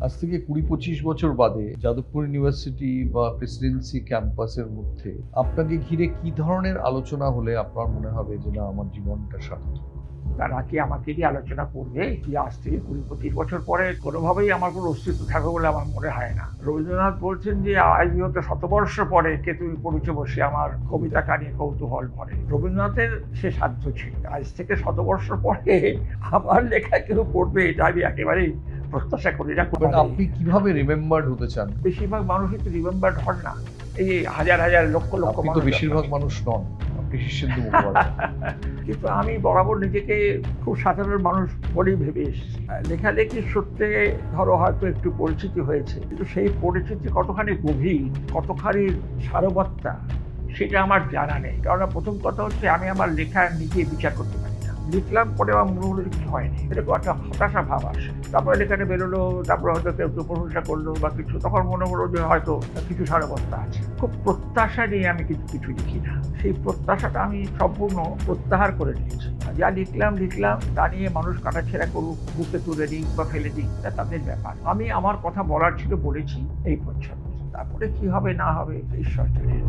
আজ থেকে ২০-২৫ বছর বাদে যাদবপুর ইউনিভার্সিটি বা প্রেসিডেন্সি ক্যাম্পাসের মধ্যে আপনাকে ঘিরে কি ধরনের আলোচনা হলে আপনার মনে হবে যে না আমার জীবনটা সার্থক? তারা কি আমাকে নিয়ে আলোচনা করবে যে আজ থেকে ২০-২৫ বছর পরে কোনোভাবেই আমার কোনো অস্তিত্ব থাকবে বলে আমার মনে হয় না। রবীন্দ্রনাথ বলছেন যে আজ বিগত শতবর্ষ পরে কে তুমি পড়েছো বসে আমার কবিতা কানে কৌতূহল ভরে। রবীন্দ্রনাথের সে সাধ্য ছিল। আজ থেকে শতবর্ষ পরে আমার লেখা কেউ পড়বে এটা আমি একেবারেই প্রত্যাশা করি না। বাট আপনি কিভাবে রিমেম্বার্ড হতে চান? বেশিরভাগ মানুষই তো রিমেম্বার্ড হন না। এই হাজার হাজার লক্ষ লক্ষ আপনি তো মানুষ বেশিরভাগ মানুষ নন, আপনি শীর্ষেন্দু মুখোপাধ্যায়। কিন্তু আমি বরাবর নিজেকে খুব সাধারণ মানুষ বলেই ভেবে এসেছি। লেখালেখির সূত্রে ধরো হয়তো একটু পরিচিতি হয়েছে, কিন্তু সেই পরিচিতি কতখানি গভীর, কতখানি সারবত্তা সেটা আমার জানা নেই। কারণ প্রথম কথা হচ্ছে আমি আমার লেখা নিজে বিচার করতে পারি না। লিখলাম পরে আমার মনে হলো কিছু হয়নি, এরকম একটা হতাশা ভাব আসে। তারপরে লেখাটা বেরোলো, তারপরে হয়তো কেউ প্রশংসা করলো বা কিছু, তখন মনে হলো যে হয়তো কিছু সারবত্তা আছে। খুব প্রত্যাশা নিয়ে আমি কিন্তু কিছু লিখি না। সেই প্রত্যাশাটা আমি সম্পূর্ণ প্রত্যাহার করে নিয়েছি। যা লিখলাম তা নিয়ে মানুষ কাটাছেঁড়া করুক, বুকে তুলে দিক বা ফেলে দিক, তা তাদের ব্যাপার। আমি আমার কথা বলার ছিল বলেছি, এই পর্যন্ত। তারপরে কি হবে না হবে ঈশ্বর জানেন।